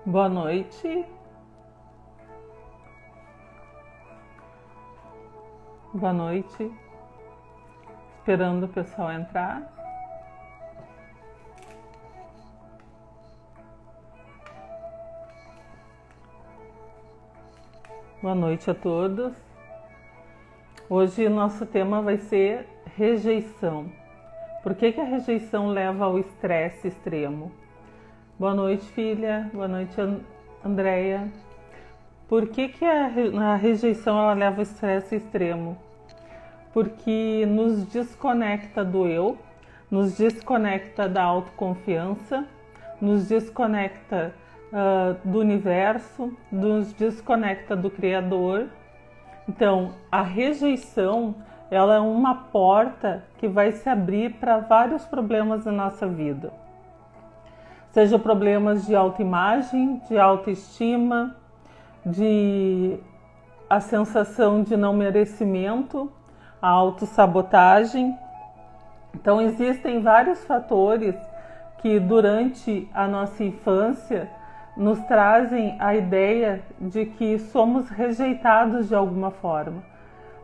Boa noite. Boa noite. Esperando o pessoal entrar. Boa noite a todos. Hoje nosso tema vai ser rejeição. Por que a rejeição leva ao estresse extremo? Boa noite, filha. Boa noite, Andréia. Por que a rejeição ela leva ao estresse extremo? Porque nos desconecta do eu, nos desconecta da autoconfiança, nos desconecta do universo, nos desconecta do Criador. Então, a rejeição ela é uma porta que vai se abrir para vários problemas na nossa vida. Seja problemas de autoimagem, de autoestima, de a sensação de não merecimento, a autossabotagem. Então existem vários fatores que durante a nossa infância nos trazem a ideia de que somos rejeitados de alguma forma.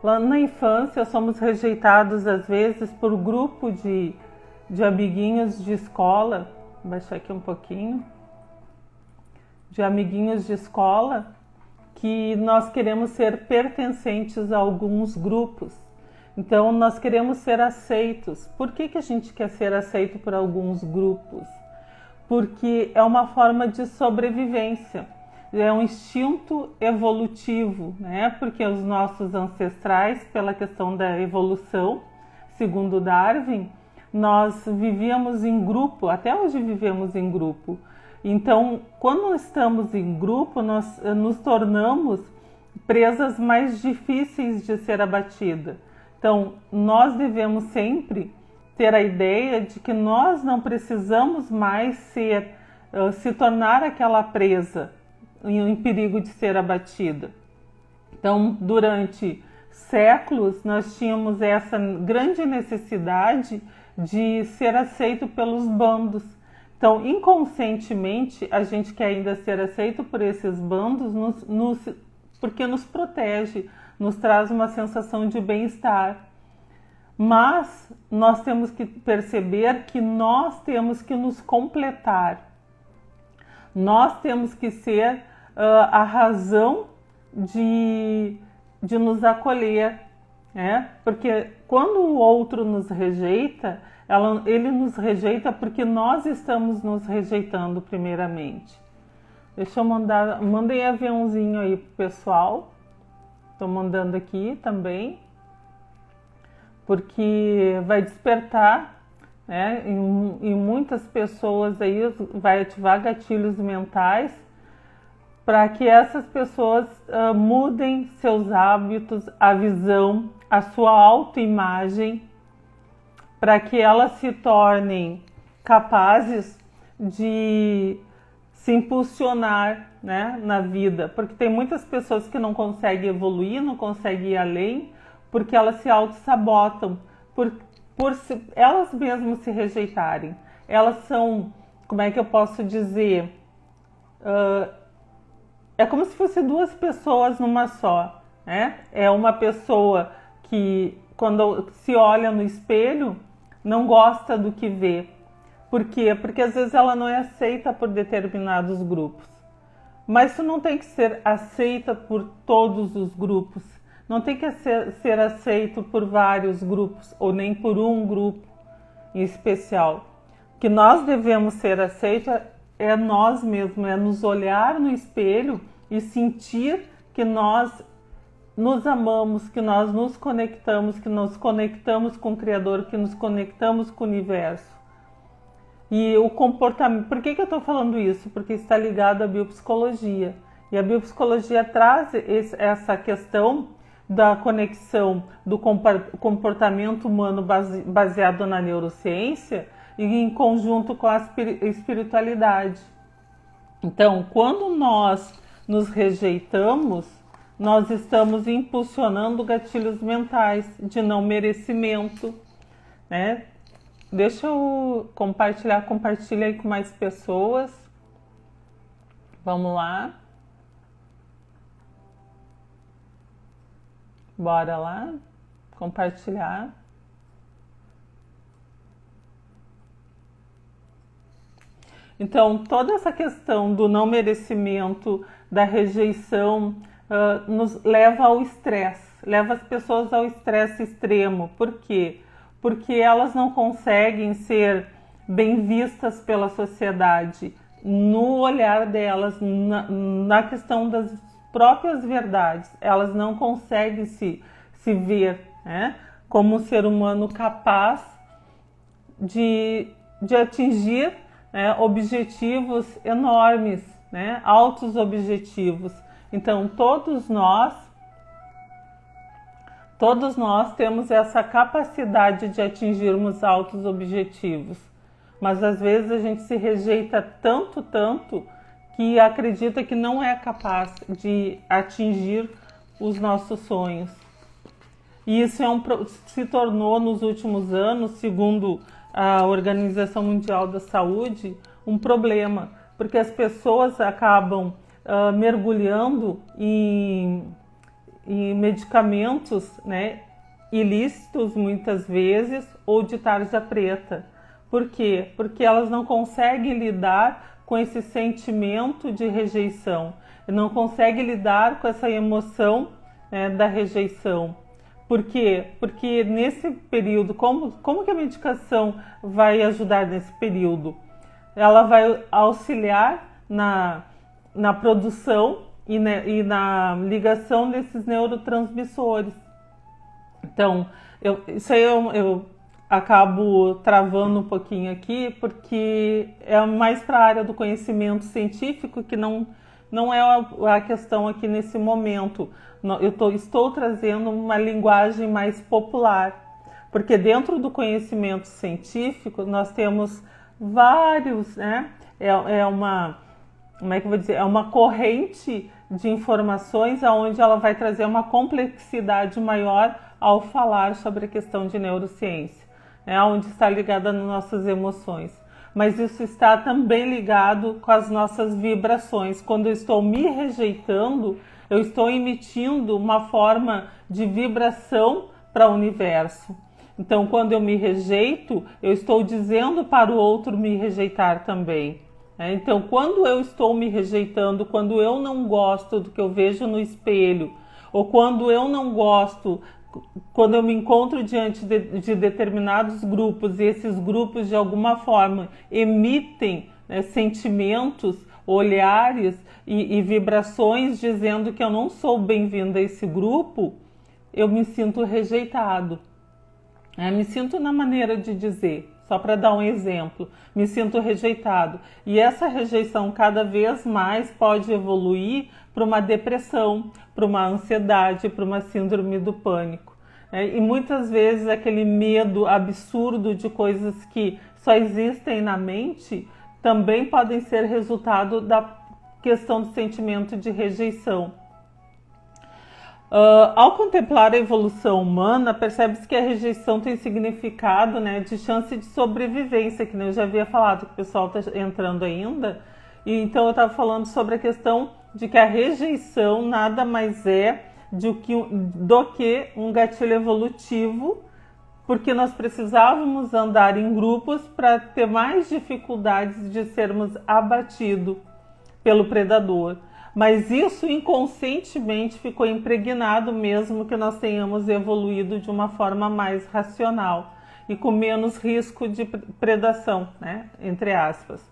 Lá na infância somos rejeitados às vezes por grupo de amiguinhos de escola. Vou baixar aqui um pouquinho. De amiguinhos de escola, que nós queremos ser pertencentes a alguns grupos. Então, nós queremos ser aceitos. Por que a gente quer ser aceito por alguns grupos? Porque é uma forma de sobrevivência. É um instinto evolutivo, né? Porque os nossos ancestrais, pela questão da evolução, segundo Darwin, nós vivíamos em grupo, até hoje vivemos em grupo. Então, quando estamos em grupo, nós nos tornamos presas mais difíceis de ser abatida. Então, nós devemos sempre ter a ideia de que nós não precisamos mais se tornar aquela presa em perigo de ser abatida. Então, durante séculos, nós tínhamos essa grande necessidade de ser aceito pelos bandos. Então, inconscientemente, a gente quer ainda ser aceito por esses bandos porque nos protege, nos traz uma sensação de bem-estar. Mas nós temos que perceber que nós temos que nos completar. Nós temos que ser a razão de nos acolher, né? Porque quando o outro nos rejeita, ele nos rejeita porque nós estamos nos rejeitando primeiramente. Deixa eu mandei aviãozinho aí pro pessoal. Estou mandando aqui também, porque vai despertar, né, em muitas pessoas aí, vai ativar gatilhos mentais para que essas pessoas mudem seus hábitos, a visão, a sua autoimagem, para que elas se tornem capazes de se impulsionar, né, na vida. Porque tem muitas pessoas que não conseguem evoluir, não conseguem ir além, porque elas se auto-sabotam, por elas mesmas se rejeitarem. Elas são, como é que eu posso dizer? É como se fossem duas pessoas numa só, né? É uma pessoa que, quando se olha no espelho, não gosta do que vê. Por quê? Porque às vezes ela não é aceita por determinados grupos. Mas isso não tem que ser aceita por todos os grupos. Não tem que ser aceito por vários grupos, ou nem por um grupo em especial. O que nós devemos ser aceitos é nós mesmos, é nos olhar no espelho e sentir que nós nos amamos, que nós nos conectamos com o Criador, que nos conectamos com o Universo. E o comportamento... Por que eu estou falando isso? Porque está ligado à biopsicologia. E a biopsicologia traz essa questão da conexão do comportamento humano baseado na neurociência e em conjunto com a espiritualidade. Então, quando nós nos rejeitamos, nós estamos impulsionando gatilhos mentais de não merecimento, né? Deixa eu compartilha aí com mais pessoas. Vamos lá. Bora lá. Compartilhar. Então, toda essa questão do não merecimento, da rejeição, nos leva ao estresse, leva as pessoas ao estresse extremo. Por quê? Porque elas não conseguem ser bem vistas pela sociedade, no olhar delas, na questão das próprias verdades. Elas não conseguem se ver, né, como um ser humano capaz de atingir, né, objetivos enormes, né, altos objetivos. Então, todos nós temos essa capacidade de atingirmos altos objetivos, mas às vezes a gente se rejeita tanto, que acredita que não é capaz de atingir os nossos sonhos. E isso se tornou nos últimos anos, segundo a Organização Mundial da Saúde, um problema, porque as pessoas acabam mergulhando em medicamentos, né, ilícitos muitas vezes, ou de tarja preta. Por quê? Porque elas não conseguem lidar com esse sentimento de rejeição, não conseguem lidar com essa emoção, né, da rejeição. Por quê? Porque nesse período, como que a medicação vai ajudar nesse período? Ela vai auxiliar na produção e na ligação desses neurotransmissores. Então, isso aí eu acabo travando um pouquinho aqui, porque é mais para a área do conhecimento científico, que não é a questão aqui nesse momento. Estou trazendo uma linguagem mais popular, porque dentro do conhecimento científico nós temos vários, né? Como é que eu vou dizer? É uma corrente de informações onde ela vai trazer uma complexidade maior ao falar sobre a questão de neurociência, né? Onde está ligada nas nossas emoções. Mas isso está também ligado com as nossas vibrações. Quando eu estou me rejeitando, eu estou emitindo uma forma de vibração para o universo. Então, quando eu me rejeito, eu estou dizendo para o outro me rejeitar também. Então, quando eu estou me rejeitando, quando eu não gosto do que eu vejo no espelho, ou quando eu não gosto, quando eu me encontro diante de determinados grupos e esses grupos de alguma forma emitem, né, sentimentos, olhares e vibrações dizendo que eu não sou bem-vinda a esse grupo, eu me sinto rejeitado. Me sinto na maneira de dizer, só para dar um exemplo, me sinto rejeitado. E essa rejeição cada vez mais pode evoluir para uma depressão, para uma ansiedade, para uma síndrome do pânico. E muitas vezes aquele medo absurdo de coisas que só existem na mente também podem ser resultado da questão do sentimento de rejeição. Ao contemplar a evolução humana, percebe-se que a rejeição tem significado, né, de chance de sobrevivência, que eu já havia falado, que o pessoal está entrando ainda. E então eu estava falando sobre a questão de que a rejeição nada mais é do que um gatilho evolutivo, porque nós precisávamos andar em grupos para ter mais dificuldades de sermos abatidos pelo predador. Mas isso inconscientemente ficou impregnado, mesmo que nós tenhamos evoluído de uma forma mais racional e com menos risco de predação, né? Entre aspas.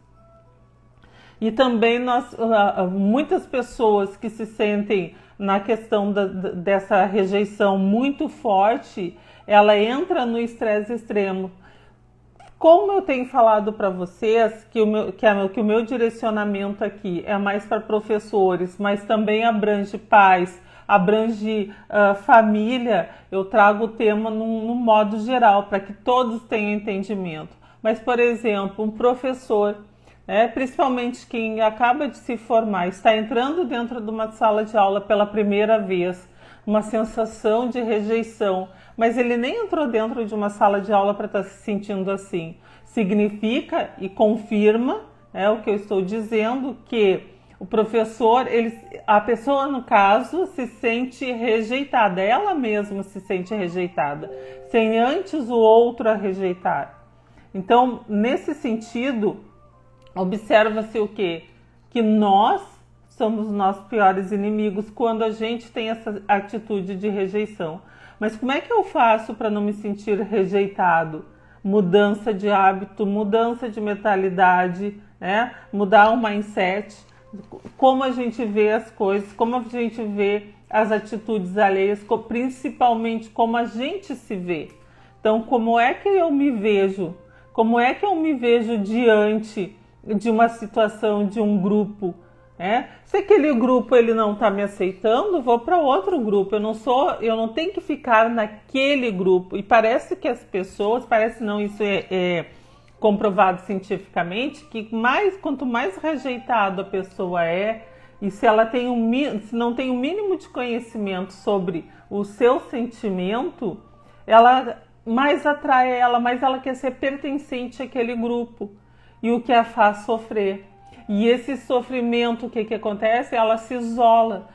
E também muitas pessoas que se sentem na questão dessa rejeição muito forte, ela entra no estresse extremo. Como eu tenho falado para vocês que o meu direcionamento aqui é mais para professores, mas também abrange pais, abrange família, eu trago o tema num modo geral, para que todos tenham entendimento. Mas, por exemplo, um professor, principalmente quem acaba de se formar, está entrando dentro de uma sala de aula pela primeira vez, uma sensação de rejeição, mas ele nem entrou dentro de uma sala de aula para estar se sentindo assim. Significa e confirma, o que eu estou dizendo, que O professor, a pessoa no caso se sente rejeitada, ela mesma se sente rejeitada, sem antes o outro a rejeitar. Então, nesse sentido, observa-se o quê? Que nós somos nossos piores inimigos quando a gente tem essa atitude de rejeição. Mas como é que eu faço para não me sentir rejeitado? Mudança de hábito, mudança de mentalidade, né? Mudar o mindset, como a gente vê as coisas, como a gente vê as atitudes alheias, principalmente como a gente se vê. Então, como é que eu me vejo? Como é que eu me vejo diante de uma situação, de um grupo? Se aquele grupo ele não está me aceitando, vou para outro grupo. Eu não tenho que ficar naquele grupo. E parece que as pessoas, parece não, isso é comprovado cientificamente, que quanto mais rejeitado a pessoa é, e se ela se não tem o mínimo de conhecimento sobre o seu sentimento, ela mais atrai ela, mais ela quer ser pertencente àquele grupo, e o que a faz sofrer. E esse sofrimento, o que acontece? Ela se isola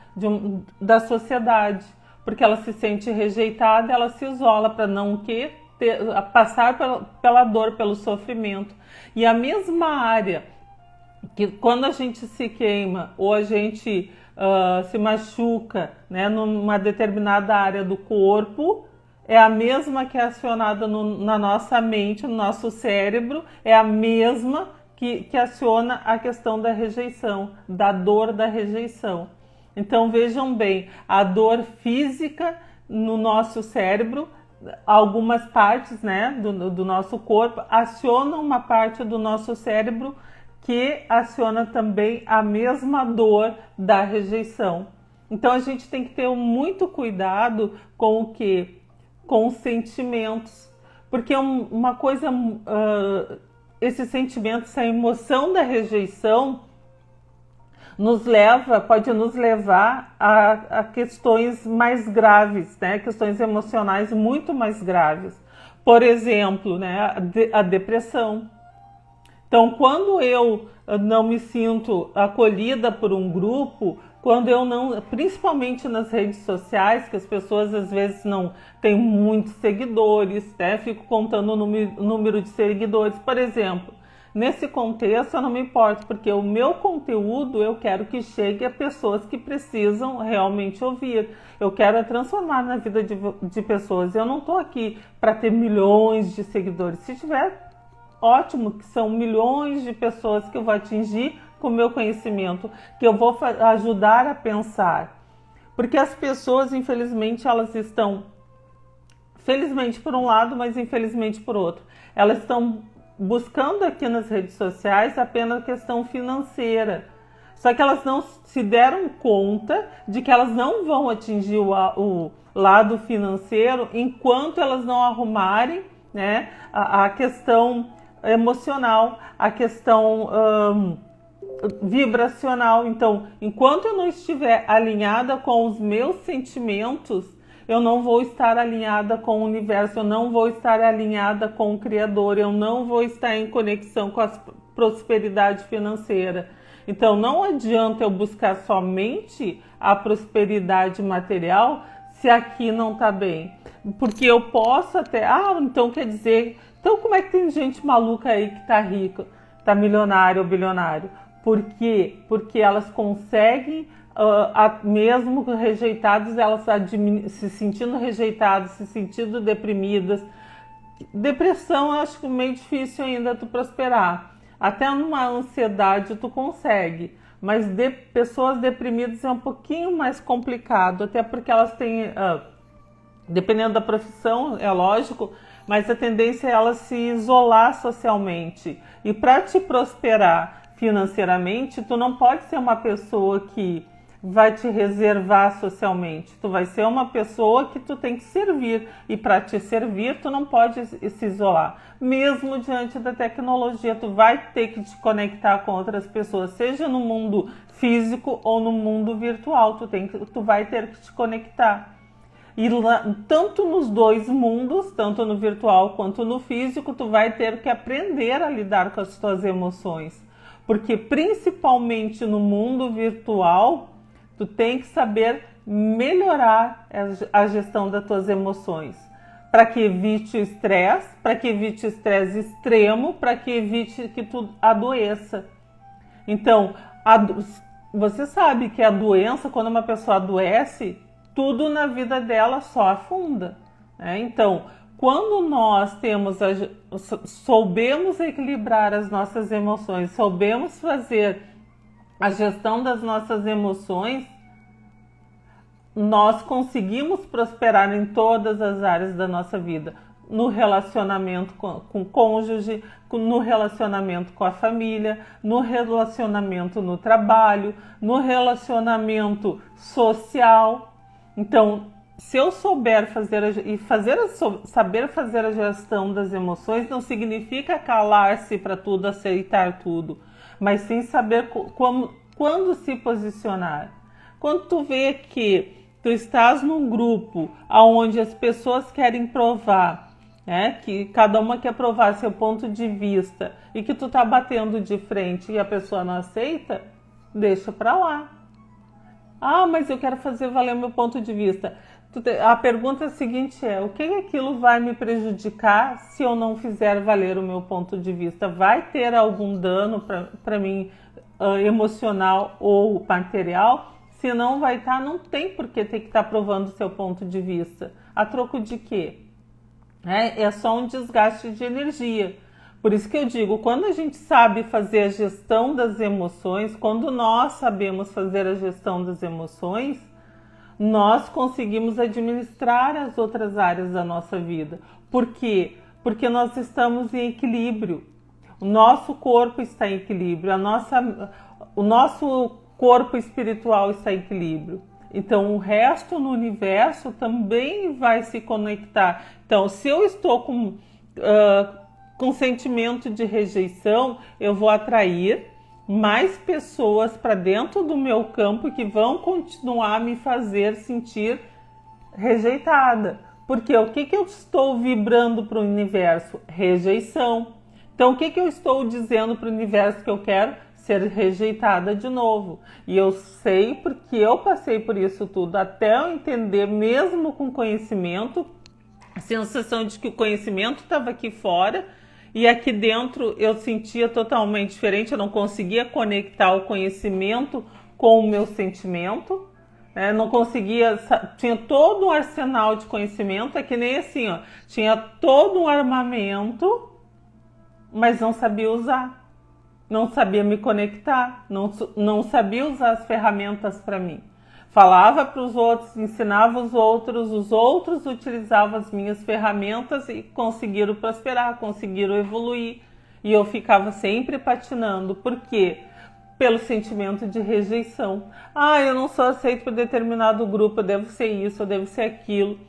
da sociedade, porque ela se sente rejeitada, ela se isola para não passar pela dor, pelo sofrimento. E a mesma área que quando a gente se queima ou a gente se machuca, né, numa determinada área do corpo, é a mesma que é acionada na nossa mente, no nosso cérebro, é a mesma que aciona a questão da rejeição, da dor da rejeição. Então vejam bem, a dor física no nosso cérebro, algumas partes, né, do nosso corpo acionam uma parte do nosso cérebro que aciona também a mesma dor da rejeição. Então a gente tem que ter muito cuidado com o quê? Com os sentimentos, porque uma coisa, esse sentimento, essa emoção da rejeição pode nos levar a questões mais graves, né? Questões emocionais muito mais graves. Por exemplo, né? A depressão. Então, quando eu não me sinto acolhida por um grupo, quando eu não, principalmente nas redes sociais, que as pessoas às vezes não têm muitos seguidores, né? Fico contando o número de seguidores, por exemplo. Nesse contexto eu não me importo, porque o meu conteúdo eu quero que chegue a pessoas que precisam realmente ouvir. Eu quero transformar na vida de pessoas. Eu não estou aqui para ter milhões de seguidores. Se tiver, ótimo, que são milhões de pessoas que eu vou atingir com o meu conhecimento, que eu vou ajudar a pensar. Porque as pessoas, infelizmente, elas estão, felizmente por um lado, mas infelizmente por outro, elas estão buscando aqui nas redes sociais apenas questão financeira. Só que elas não se deram conta de que elas não vão atingir o lado financeiro enquanto elas não arrumarem, né, a questão emocional, a questão vibracional. Então, enquanto eu não estiver alinhada com os meus sentimentos, eu não vou estar alinhada com o universo, eu não vou estar alinhada com o Criador, eu não vou estar em conexão com a prosperidade financeira. Então, não adianta eu buscar somente a prosperidade material se aqui não está bem. Porque eu posso até... então quer dizer... Então, como é que tem gente maluca aí que está rica, está milionário ou bilionário? Por quê? Porque elas conseguem... mesmo rejeitadas, elas se sentindo rejeitadas, se sentindo deprimidas. Depressão eu acho que é meio difícil ainda tu prosperar. Até numa ansiedade tu consegue, mas pessoas deprimidas é um pouquinho mais complicado, até porque elas têm, dependendo da profissão, é lógico, mas a tendência é elas se isolar socialmente. E para te prosperar financeiramente, tu não pode ser uma pessoa que vai te reservar socialmente. Tu vai ser uma pessoa que tu tem que servir. E para te servir, tu não pode se isolar. Mesmo diante da tecnologia, tu vai ter que te conectar com outras pessoas, seja no mundo físico ou no mundo virtual. Tu vai ter que te conectar. E tanto nos dois mundos, tanto no virtual quanto no físico, tu vai ter que aprender a lidar com as tuas emoções. Porque principalmente no mundo virtual, tu tem que saber melhorar a gestão das tuas emoções, para que evite o estresse, para que evite o estresse extremo, para que evite que tu adoeça. Então, você sabe que a doença, quando uma pessoa adoece, tudo na vida dela só afunda, né? Então, quando nós soubemos equilibrar as nossas emoções, soubemos fazer a gestão das nossas emoções, nós conseguimos prosperar em todas as áreas da nossa vida. No relacionamento com o cônjuge, no relacionamento com a família, no relacionamento no trabalho, no relacionamento social. Então, se eu souber saber fazer a gestão das emoções, não significa calar-se para tudo, aceitar tudo, mas sim saber quando se posicionar. Quando tu vê que tu estás num grupo onde as pessoas querem provar, né, que cada uma quer provar seu ponto de vista e que tu tá batendo de frente e a pessoa não aceita, deixa para lá. Ah, mas eu quero fazer valer o meu ponto de vista. A pergunta seguinte é: o que aquilo vai me prejudicar se eu não fizer valer o meu ponto de vista? Vai ter algum dano para mim, emocional ou material? Se não vai estar, não tem por que ter que estar provando o seu ponto de vista. A troco de quê? É só um desgaste de energia. Por isso que eu digo, quando a gente sabe fazer a gestão das emoções, quando nós sabemos fazer a gestão das emoções, nós conseguimos administrar as outras áreas da nossa vida. Por quê? Porque nós estamos em equilíbrio. O nosso corpo está em equilíbrio, o nosso corpo espiritual está em equilíbrio. Então, o resto no universo também vai se conectar. Então, se eu estou com sentimento de rejeição, eu vou atrair mais pessoas para dentro do meu campo que vão continuar a me fazer sentir rejeitada. Porque o que eu estou vibrando para o universo? Rejeição. Então, o que eu estou dizendo para o universo que eu quero? Ser rejeitada de novo. E eu sei porque eu passei por isso tudo, até eu entender, mesmo com conhecimento, a sensação de que o conhecimento estava aqui fora e aqui dentro eu sentia totalmente diferente, eu não conseguia conectar o conhecimento com o meu sentimento, né? Não conseguia, tinha todo um arsenal de conhecimento, é que nem assim, ó, tinha todo um armamento, mas não sabia usar. Não sabia me conectar, não sabia usar as ferramentas para mim. Falava para os outros, ensinava os outros utilizavam as minhas ferramentas e conseguiram prosperar, conseguiram evoluir. E eu ficava sempre patinando. Por quê? Pelo sentimento de rejeição. Ah, eu não sou aceito por determinado grupo, eu devo ser isso, eu devo ser aquilo.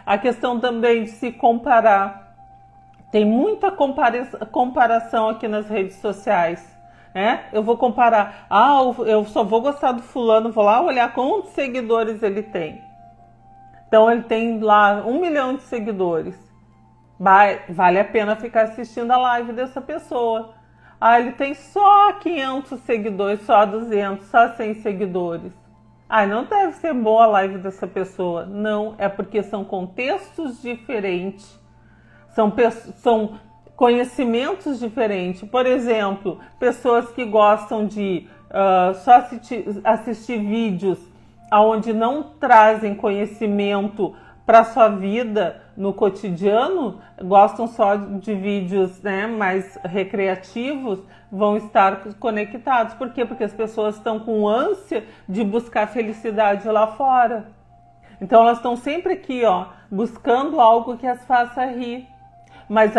A questão também de se comparar. Tem muita comparação aqui nas redes sociais. Eu vou comparar, eu só vou gostar do fulano, vou lá olhar quantos seguidores ele tem. Então ele tem lá 1 milhão de seguidores. Vale a pena ficar assistindo a live dessa pessoa. Ele tem só 500 seguidores, só 200, só 100 seguidores. Não deve ser boa a live dessa pessoa. Não, é porque são contextos diferentes. São conhecimentos diferentes. Por exemplo, pessoas que gostam de só assistir vídeos onde não trazem conhecimento para a sua vida no cotidiano, gostam só de vídeos, né, mais recreativos, vão estar conectados. Por quê? Porque as pessoas estão com ânsia de buscar felicidade lá fora. Então elas estão sempre aqui, buscando algo que as faça rir. Mas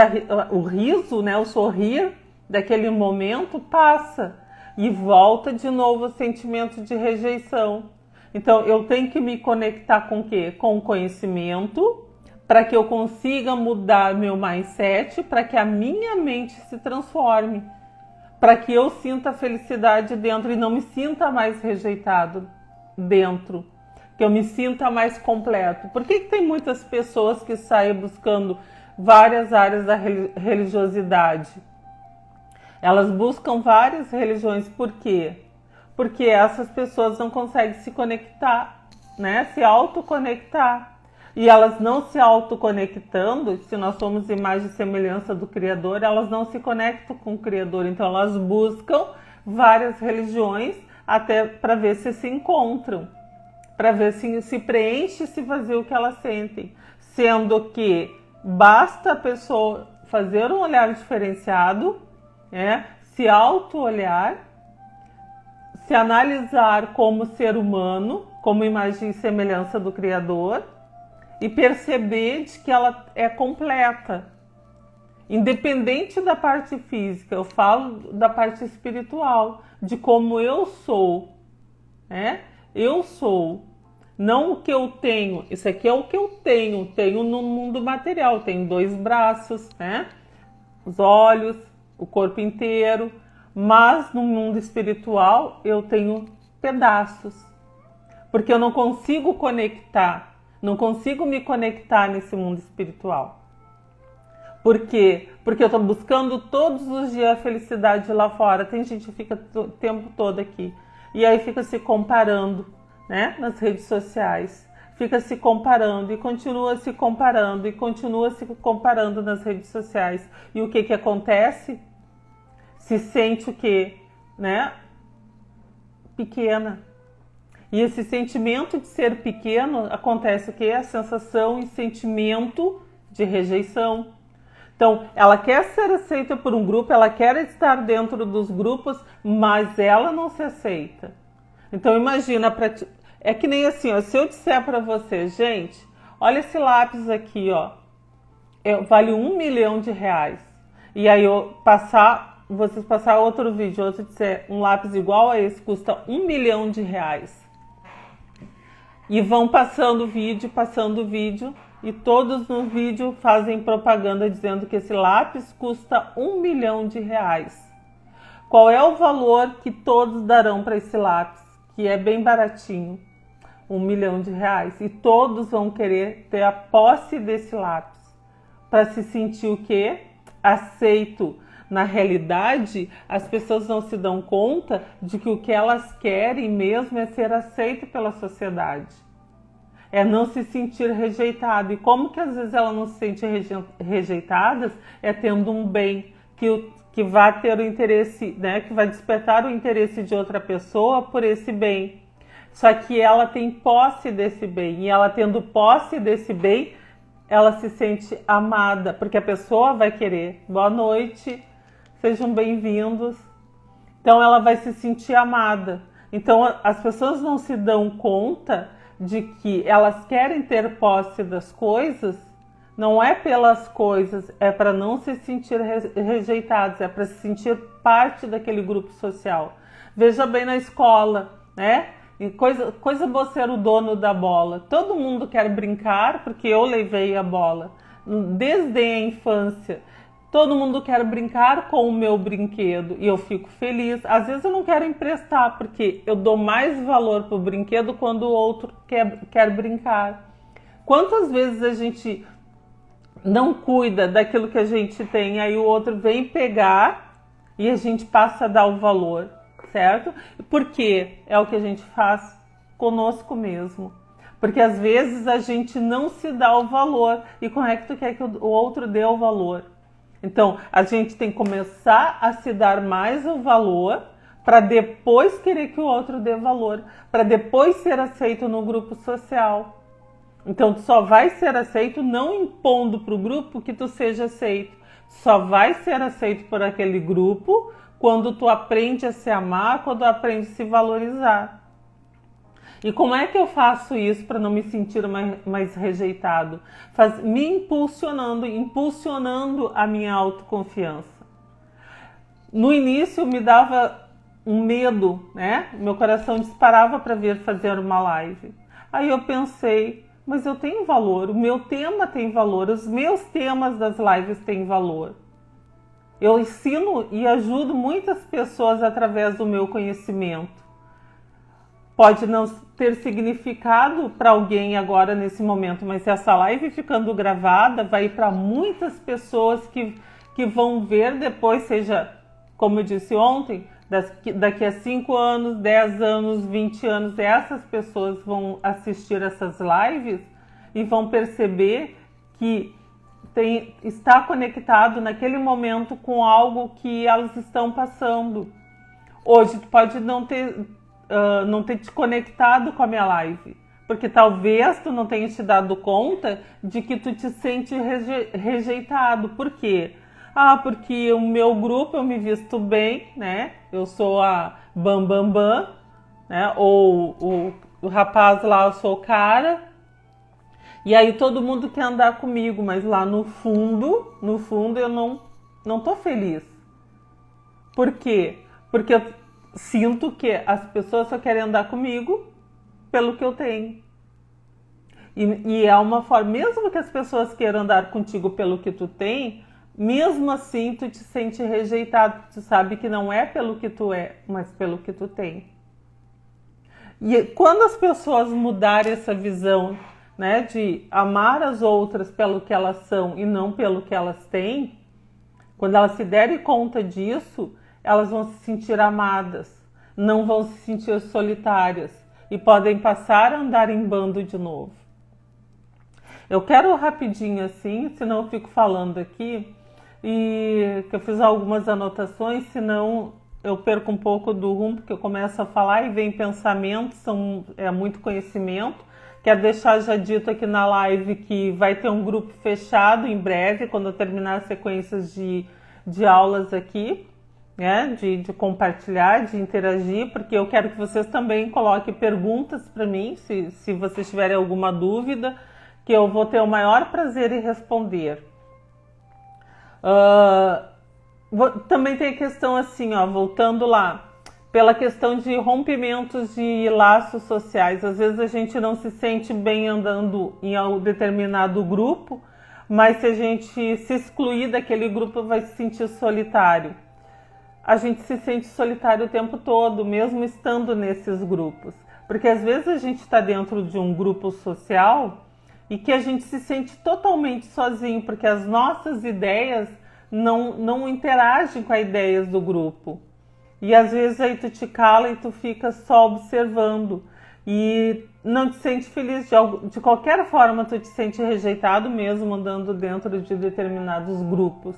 o riso, né, o sorrir daquele momento passa e volta de novo o sentimento de rejeição. Então eu tenho que me conectar com o quê? Com o conhecimento, para que eu consiga mudar meu mindset, para que a minha mente se transforme, para que eu sinta felicidade dentro e não me sinta mais rejeitado dentro, que eu me sinta mais completo. Por que tem muitas pessoas que saem buscando várias áreas da religiosidade? Elas buscam várias religiões, por quê? Porque essas pessoas não conseguem se conectar, né? Se autoconectar. E elas não se autoconectando, se nós somos imagem e semelhança do Criador, elas não se conectam com o Criador. Então elas buscam várias religiões até para ver se encontram, para ver se preenche esse vazio que elas sentem. Sendo que basta a pessoa fazer um olhar diferenciado, se auto-olhar, se analisar como ser humano, como imagem e semelhança do Criador, e perceber de que ela é completa. Independente da parte física, eu falo da parte espiritual, de como eu sou. Eu sou. Não o que eu tenho. Isso aqui é o que eu tenho. Tenho no mundo material. Tenho 2 braços, os olhos, o corpo inteiro. Mas no mundo espiritual eu tenho pedaços. Porque eu não consigo conectar. Não consigo me conectar nesse mundo espiritual. Por quê? Porque eu estou buscando todos os dias a felicidade lá fora. Tem gente que fica o tempo todo aqui. E aí fica se comparando, nas redes sociais. Fica se comparando e continua se comparando e continua se comparando nas redes sociais. E o que acontece? Se sente o quê? Pequena. E esse sentimento de ser pequeno, acontece o quê? A sensação e sentimento de rejeição. Então, ela quer ser aceita por um grupo, ela quer estar dentro dos grupos, mas ela não se aceita. Então, imagina, é que nem assim, se eu disser para você, gente, olha esse lápis aqui, vale R$1 milhão. E aí vocês passar outro vídeo, outro disser, um lápis igual a esse custa R$1 milhão. E vão passando vídeo, e todos no vídeo fazem propaganda dizendo que esse lápis custa R$1 milhão. Qual é o valor que todos darão para esse lápis? Que é bem baratinho, R$1 milhão. E todos vão querer ter a posse desse lápis, para se sentir o quê? Aceito. Na realidade, as pessoas não se dão conta de que o que elas querem mesmo é ser aceito pela sociedade. É não se sentir rejeitado. E como que às vezes ela não se sente rejeitadas? É tendo um bem que vai ter o interesse, que vai despertar o interesse de outra pessoa por esse bem. Só que ela tem posse desse bem. E ela tendo posse desse bem, ela se sente amada, porque a pessoa vai querer. Boa noite. Sejam bem-vindos. Então ela vai se sentir amada. Então as pessoas não se dão conta de que elas querem ter posse das coisas, não é pelas coisas, é para não se sentir rejeitados, é para se sentir parte daquele grupo social. Veja bem na escola, E coisa boa ser o dono da bola. Todo mundo quer brincar porque eu levei a bola. Desde a infância. Todo mundo quer brincar com o meu brinquedo e eu fico feliz. Às vezes eu não quero emprestar, porque eu dou mais valor para o brinquedo quando o outro quer brincar. Quantas vezes a gente não cuida daquilo que a gente tem, aí o outro vem pegar e a gente passa a dar o valor, certo? Porque é o que a gente faz conosco mesmo. Porque às vezes a gente não se dá o valor. E como é que tu quer que o outro dê o valor? Então, a gente tem que começar a se dar mais o valor para depois querer que o outro dê valor, para depois ser aceito no grupo social. Então, tu só vai ser aceito não impondo para o grupo que tu seja aceito. Só vai ser aceito por aquele grupo quando tu aprende a se amar, quando tu aprende a se valorizar. E como é que eu faço isso para não me sentir mais rejeitado? Me impulsionando a minha autoconfiança. No início me dava um medo, Meu coração disparava para vir fazer uma live. Aí eu pensei, mas eu tenho valor, o meu tema tem valor, os meus temas das lives têm valor. Eu ensino e ajudo muitas pessoas através do meu conhecimento. Pode não ter significado para alguém agora nesse momento, mas essa live ficando gravada vai para muitas pessoas que vão ver depois, seja como eu disse ontem, daqui a 5 anos, 10 anos, 20 anos, essas pessoas vão assistir essas lives e vão perceber que está conectado naquele momento com algo que elas estão passando. Hoje tu pode não ter te conectado com a minha live, porque talvez tu não tenha te dado conta de que tu te sente rejeitado. Por quê? Porque o meu grupo eu me visto bem, né? Eu sou a Bam, né? Ou o rapaz lá, eu sou o cara. E aí todo mundo quer andar comigo, mas lá no fundo eu não tô feliz. Por quê? Porque eu sinto que as pessoas só querem andar comigo pelo que eu tenho. E é uma forma, mesmo que as pessoas queiram andar contigo pelo que tu tem, mesmo assim tu te sente rejeitado. Tu sabe que não é pelo que tu é, mas pelo que tu tem. E quando as pessoas mudarem essa visão, né, de amar as outras pelo que elas são e não pelo que elas têm, quando elas se derem conta disso, elas vão se sentir amadas, não vão se sentir solitárias e podem passar a andar em bando de novo. Eu quero rapidinho assim, senão eu fico falando aqui, e que eu fiz algumas anotações, senão eu perco um pouco do rumo, porque eu começo a falar e vem pensamentos, é muito conhecimento. Quero deixar já dito aqui na live que vai ter um grupo fechado em breve, quando eu terminar as sequências de aulas aqui, né? De compartilhar, de interagir, porque eu quero que vocês também coloquem perguntas para mim, se vocês tiverem alguma dúvida, que eu vou ter o maior prazer em responder. Também tem a questão assim, voltando lá, pela questão de rompimentos de laços sociais. Às vezes a gente não se sente bem andando em um determinado grupo, mas se a gente se excluir daquele grupo, vai se sentir solitário. A gente se sente solitário o tempo todo, mesmo estando nesses grupos. Porque às vezes a gente está dentro de um grupo social e que a gente se sente totalmente sozinho, porque as nossas ideias não interagem com as ideias do grupo. E às vezes aí tu te cala e tu fica só observando e não te sente feliz. De qualquer forma tu te sente rejeitado mesmo andando dentro de determinados grupos.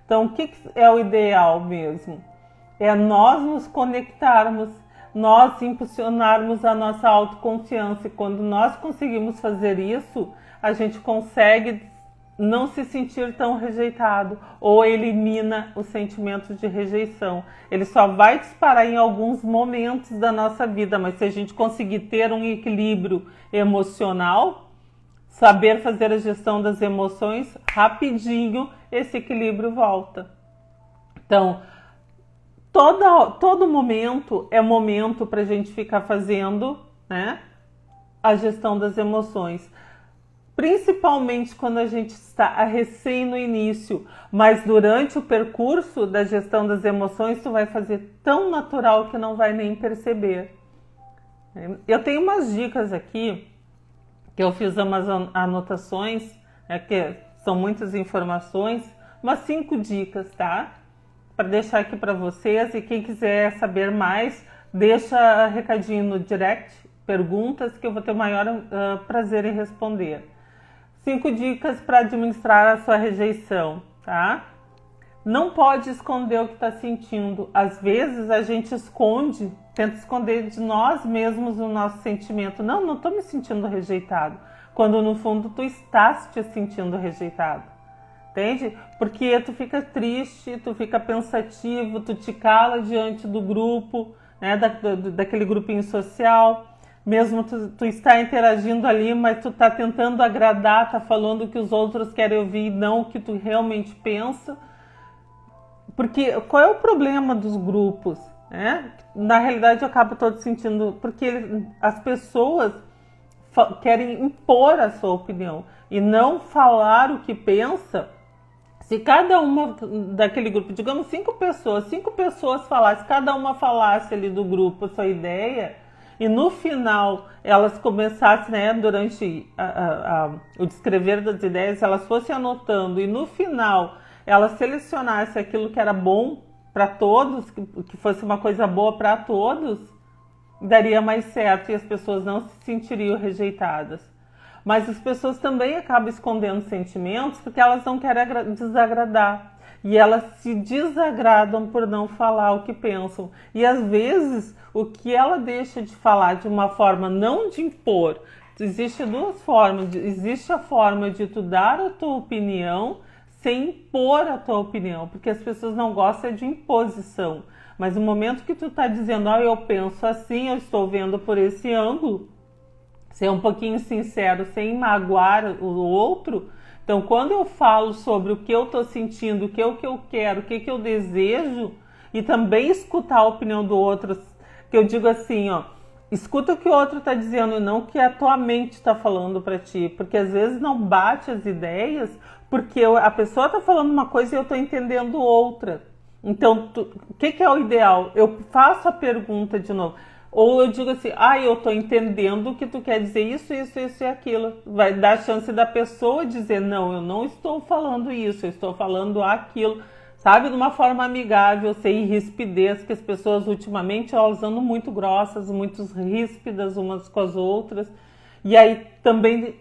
Então o que é o ideal mesmo? É nós nos conectarmos, nós impulsionarmos a nossa autoconfiança. E quando nós conseguimos fazer isso, a gente consegue não se sentir tão rejeitado ou elimina o sentimento de rejeição. Ele só vai disparar em alguns momentos da nossa vida, mas se a gente conseguir ter um equilíbrio emocional, saber fazer a gestão das emoções, rapidinho esse equilíbrio volta. Então, todo momento é momento para a gente ficar fazendo, né, a gestão das emoções. Principalmente quando a gente está recém no início, mas durante o percurso da gestão das emoções, tu vai fazer tão natural que não vai nem perceber. Eu tenho umas dicas aqui, que eu fiz umas anotações, que são muitas informações, umas 5 dicas, tá? Para deixar aqui para vocês, e quem quiser saber mais, deixa recadinho no direct, perguntas, que eu vou ter o maior prazer em responder. 5 dicas para administrar a sua rejeição, tá? Não pode esconder o que está sentindo. Às vezes a gente esconde, tenta esconder de nós mesmos o nosso sentimento. Não estou me sentindo rejeitado. Quando no fundo tu estás te sentindo rejeitado. Entende? Porque tu fica triste, tu fica pensativo, tu te cala diante do grupo, né? Daquele grupinho social. Mesmo tu está interagindo ali, mas tu está tentando agradar, tá falando o que os outros querem ouvir e não o que tu realmente pensa. Porque qual é o problema dos grupos? Né? Na realidade eu acabo todo sentindo, porque as pessoas querem impor a sua opinião e não falar o que pensa. Se cada uma daquele grupo, digamos 5 pessoas falassem, cada uma falasse ali do grupo a sua ideia, e no final elas começassem, né, durante o descrever das ideias, elas fossem anotando, e no final elas selecionassem aquilo que era bom para todos, que fosse uma coisa boa para todos, daria mais certo e as pessoas não se sentiriam rejeitadas. Mas as pessoas também acabam escondendo sentimentos porque elas não querem desagradar. E elas se desagradam por não falar o que pensam. E às vezes o que ela deixa de falar de uma forma não de impor. Existem duas formas. Existe a forma de tu dar a tua opinião sem impor a tua opinião. Porque as pessoas não gostam de imposição. Mas no momento que tu tá dizendo, eu penso assim, eu estou vendo por esse ângulo, ser um pouquinho sincero, sem magoar o outro. Então, quando eu falo sobre o que eu estou sentindo, o que eu quero, o que eu desejo, e também escutar a opinião do outro, que eu digo assim, escuta o que o outro está dizendo e não o que a tua mente está falando para ti, porque às vezes não bate as ideias, porque a pessoa está falando uma coisa e eu estou entendendo outra. Então, o que é o ideal? Eu faço a pergunta de novo. Ou eu digo assim, eu tô entendendo que tu quer dizer isso e aquilo. Vai dar a chance da pessoa dizer, não, eu não estou falando isso, eu estou falando aquilo. Sabe, de uma forma amigável, sem rispidez, que as pessoas ultimamente elas andam muito grossas, muito ríspidas umas com as outras. E aí também,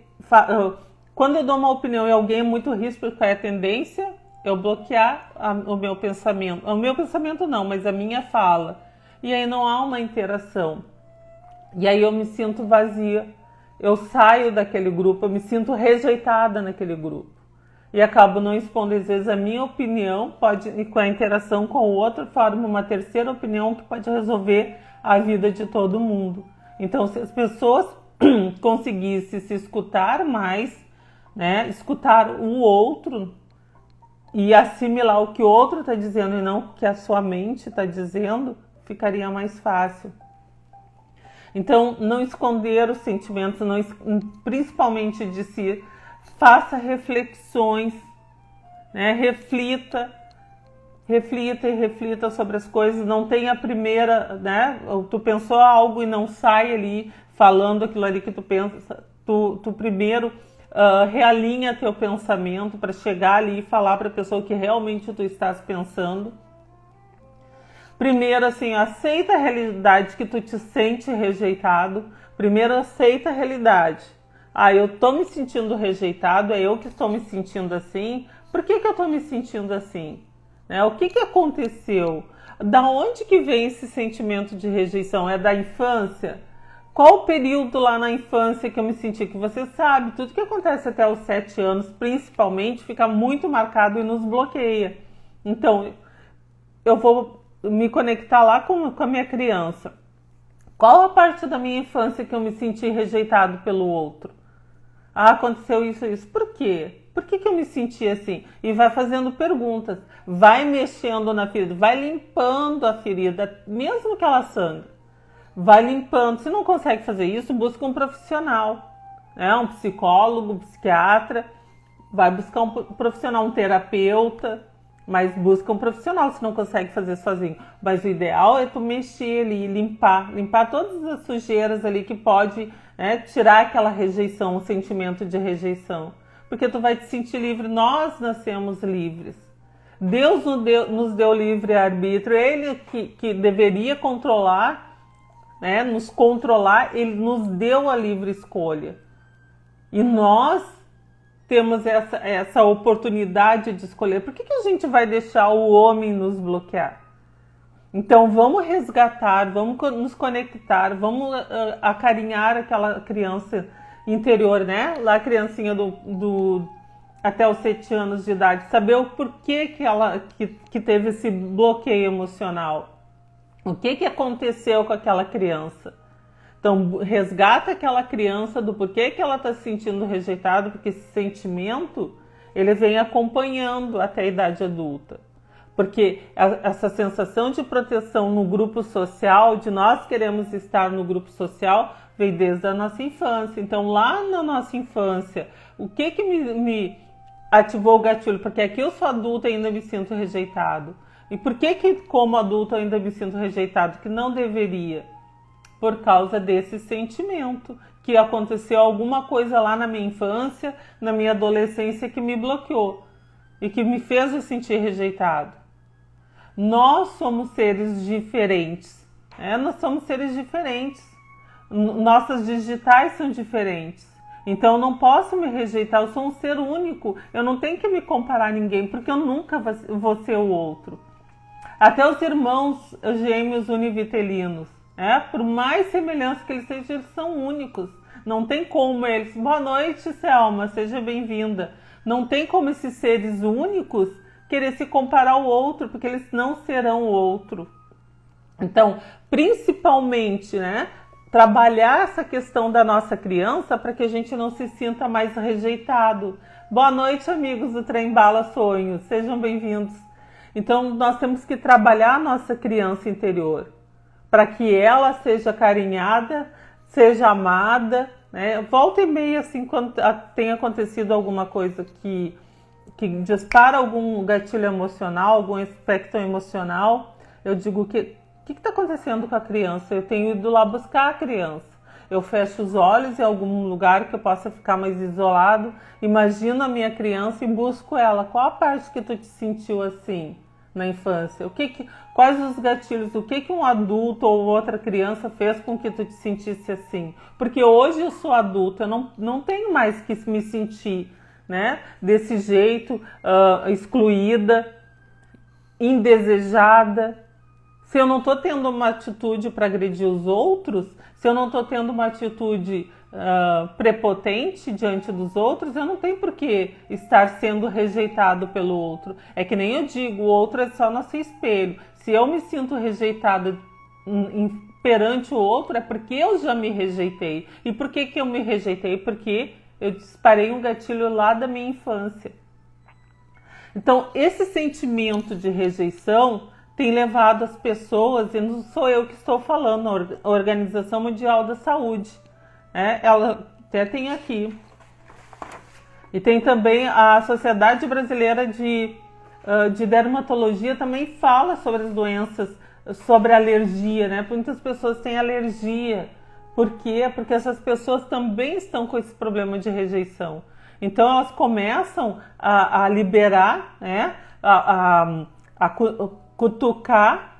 quando eu dou uma opinião e alguém é muito ríspido, qual é a tendência? Eu bloquear o meu pensamento. O meu pensamento não, mas a minha fala. E aí não há uma interação. E aí eu me sinto vazia. Eu saio daquele grupo, eu me sinto rejeitada naquele grupo. E acabo não expondo, às vezes, a minha opinião, e com a interação com o outro, forma uma terceira opinião que pode resolver a vida de todo mundo. Então, se as pessoas conseguissem se escutar mais, né, escutar o outro e assimilar o que o outro está dizendo e não o que a sua mente está dizendo, ficaria mais fácil. Então, não esconder os sentimentos, principalmente de si. Faça reflexões, né? Reflita sobre as coisas. Não tenha a primeira, né? Tu pensou algo e não sai ali falando aquilo ali que tu pensa. Tu primeiro realinha teu pensamento para chegar ali e falar para a pessoa o que realmente tu estás pensando. Primeiro, assim, aceita a realidade que tu te sente rejeitado. Primeiro, aceita a realidade. Eu tô me sentindo rejeitado, é eu que estou me sentindo assim. Por que eu tô me sentindo assim? Né? O que aconteceu? Da onde que vem esse sentimento de rejeição? É da infância? Qual o período lá na infância que eu me senti? Que você sabe, tudo que acontece até os 7 anos, principalmente, fica muito marcado e nos bloqueia. Então, eu vou me conectar lá com a minha criança. Qual a parte da minha infância que eu me senti rejeitado pelo outro? Aconteceu isso. Por quê? Por que eu me senti assim? E vai fazendo perguntas, vai mexendo na ferida, vai limpando a ferida, mesmo que ela sangre. Vai limpando. Se não consegue fazer isso, busca um profissional, né? Um psicólogo, um psiquiatra. Vai buscar um profissional, um terapeuta. Mas busca um profissional se não consegue fazer sozinho. Mas o ideal é tu mexer ali, limpar todas as sujeiras ali que pode, né, tirar aquela rejeição, o sentimento de rejeição. Porque tu vai te sentir livre. Nós nascemos livres. Deus nos deu livre-arbítrio. Ele que deveria controlar, né, nos controlar, ele nos deu a livre escolha. E nós temos essa oportunidade de escolher. Por que a gente vai deixar o homem nos bloquear? Então vamos resgatar, vamos nos conectar, vamos acarinhar aquela criança interior, né? Lá a criancinha até os 7 anos de idade, saber o porquê que teve esse bloqueio emocional. O que aconteceu com aquela criança? Então, resgata aquela criança do porquê que ela está se sentindo rejeitada, porque esse sentimento, ele vem acompanhando até a idade adulta. Porque essa sensação de proteção no grupo social, de nós queremos estar no grupo social, vem desde a nossa infância. Então, lá na nossa infância, o que me ativou o gatilho? Porque aqui eu sou adulta e ainda me sinto rejeitado. E por que como adulto, eu ainda me sinto rejeitado? Que não deveria. Por causa desse sentimento, que aconteceu alguma coisa lá na minha infância, na minha adolescência, que me bloqueou e que me fez eu sentir rejeitado. Nós somos seres diferentes. Nós somos seres diferentes. Nossas digitais são diferentes. Então eu não posso me rejeitar, eu sou um ser único. Eu não tenho que me comparar a ninguém, porque eu nunca vou ser o outro. Até os irmãos gêmeos univitelinos, por mais semelhança que eles sejam, eles são únicos. Não tem como eles... Boa noite, Selma, seja bem-vinda. Não tem como esses seres únicos querer se comparar ao outro, porque eles não serão o outro. Então, principalmente, trabalhar essa questão da nossa criança para que a gente não se sinta mais rejeitado. Boa noite, amigos do Trem Bala Sonhos, sejam bem-vindos. Então, nós temos que trabalhar a nossa criança interior para que ela seja carinhada, seja amada, Volta e meia, assim, quando tem acontecido alguma coisa que dispara algum gatilho emocional, algum aspecto emocional, eu digo que o que está acontecendo com a criança? Eu tenho ido lá buscar a criança. Eu fecho os olhos em algum lugar que eu possa ficar mais isolado, imagino a minha criança e busco ela. Qual a parte que tu te sentiu assim na infância? Quais os gatilhos? O que um adulto ou outra criança fez com que tu te sentisse assim? Porque hoje eu sou adulta, eu não tenho mais que me sentir desse jeito, excluída, indesejada. Se eu não estou tendo uma atitude para agredir os outros, se eu não estou tendo uma atitude prepotente diante dos outros, eu não tenho por que estar sendo rejeitado pelo outro. É que nem eu digo, o outro é só nosso espelho. Se eu me sinto rejeitada perante o outro, é porque eu já me rejeitei. E por que eu me rejeitei? Porque eu disparei um gatilho lá da minha infância. Então, esse sentimento de rejeição tem levado as pessoas, e não sou eu que estou falando, a Organização Mundial da Saúde, ela até tem aqui. E tem também a Sociedade Brasileira de Dermatologia, também fala sobre as doenças, sobre alergia, Muitas pessoas têm alergia. Por quê? Porque essas pessoas também estão com esse problema de rejeição. Então elas começam a liberar, a cutucar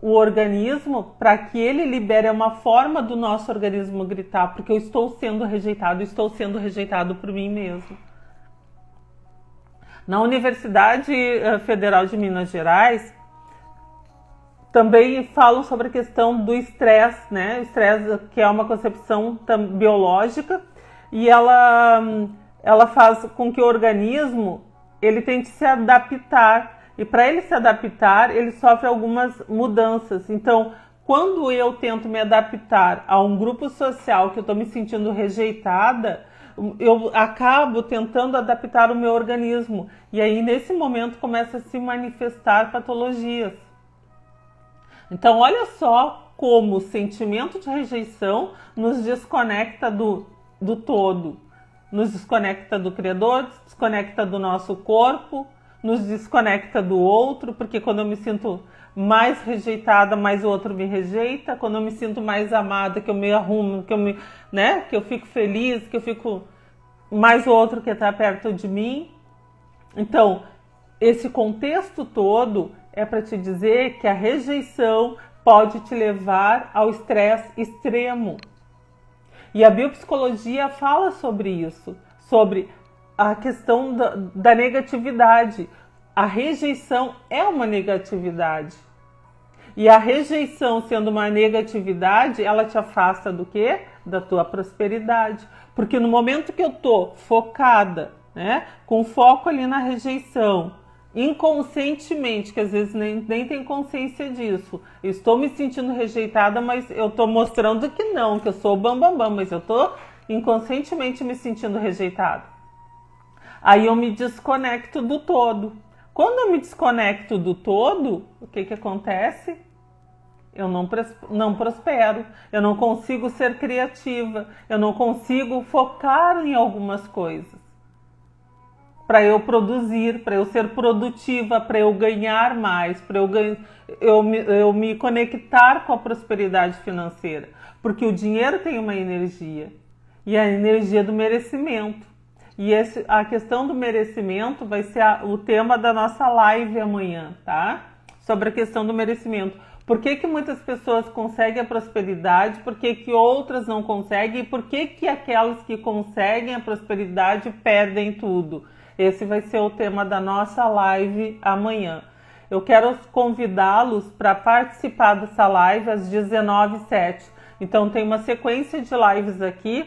o organismo para que ele libere uma forma do nosso organismo gritar, porque eu estou sendo rejeitado por mim mesmo. Na Universidade Federal de Minas Gerais, também falam sobre a questão do estresse, O estresse, que é uma concepção biológica, e ela faz com que o organismo ele tente se adaptar. E para ele se adaptar, ele sofre algumas mudanças. Então, quando eu tento me adaptar a um grupo social que eu estou me sentindo rejeitada, eu acabo tentando adaptar o meu organismo. E aí, nesse momento, começa a se manifestar patologias. Então, olha só como o sentimento de rejeição nos desconecta do todo. Nos desconecta do Criador, desconecta do nosso corpo, nos desconecta do outro, porque quando eu me sinto mais rejeitada, mais o outro me rejeita. Quando eu me sinto mais amada, que eu me arrumo, que eu fico feliz, que eu fico mais o outro que está perto de mim. Então, esse contexto todo é para te dizer que a rejeição pode te levar ao estresse extremo. E a biopsicologia fala sobre isso, sobre a questão da negatividade. A rejeição é uma negatividade. E a rejeição sendo uma negatividade, ela te afasta do quê? Da tua prosperidade. Porque no momento que eu estou focada, com foco ali na rejeição, inconscientemente, que às vezes nem tem consciência disso, eu estou me sentindo rejeitada, mas eu estou mostrando que não, que eu sou o bambambam, mas eu estou inconscientemente me sentindo rejeitada. Aí eu me desconecto do todo. Quando eu me desconecto do todo, o que acontece? Eu não prospero, eu não consigo ser criativa, eu não consigo focar em algumas coisas. Para eu produzir, para eu ser produtiva, para eu ganhar mais, para eu me conectar com a prosperidade financeira. Porque o dinheiro tem uma energia, e a energia do merecimento. E a questão do merecimento vai ser o tema da nossa live amanhã, tá? sobre a questão do merecimento. Por que que muitas pessoas conseguem a prosperidade, por que que outras não conseguem e por que que aquelas que conseguem a prosperidade perdem tudo? Esse vai ser o tema da nossa live amanhã. Eu quero convidá-los para participar dessa live às 19h07. Então tem uma sequência de lives aqui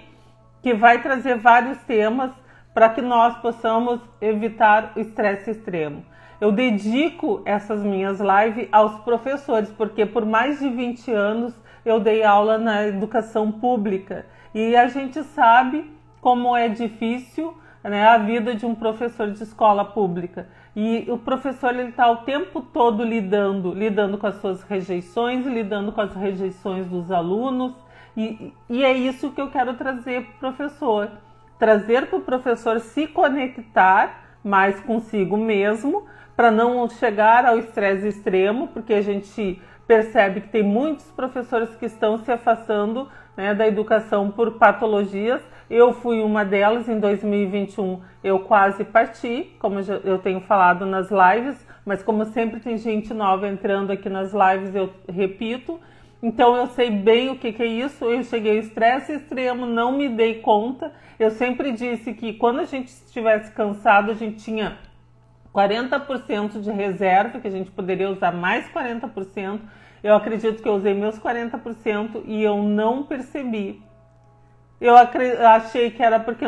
que vai trazer vários temas para que nós possamos evitar o estresse extremo. Eu dedico essas minhas lives aos professores, porque por mais de 20 anos eu dei aula na educação pública e a gente sabe como é difícil, né, a vida de um professor de escola pública. E o professor está o tempo todo lidando com as suas rejeições, lidando com as rejeições dos alunos. E é isso que eu quero trazer para o professor. Trazer para o professor se conectar mais consigo mesmo, para não chegar ao estresse extremo, porque a gente percebe que tem muitos professores que estão se afastando, né, da educação por patologias. Eu fui uma delas em 2021, eu quase parti, como eu tenho falado nas lives, mas como sempre tem gente nova entrando aqui nas lives, eu repito. Então eu sei bem o que é isso, eu cheguei ao estresse extremo, não me dei conta. Eu sempre disse que quando a gente estivesse cansado, a gente tinha 40% de reserva, que a gente poderia usar mais 40%. Eu acredito que eu usei meus 40% e eu não percebi. Eu achei que era porque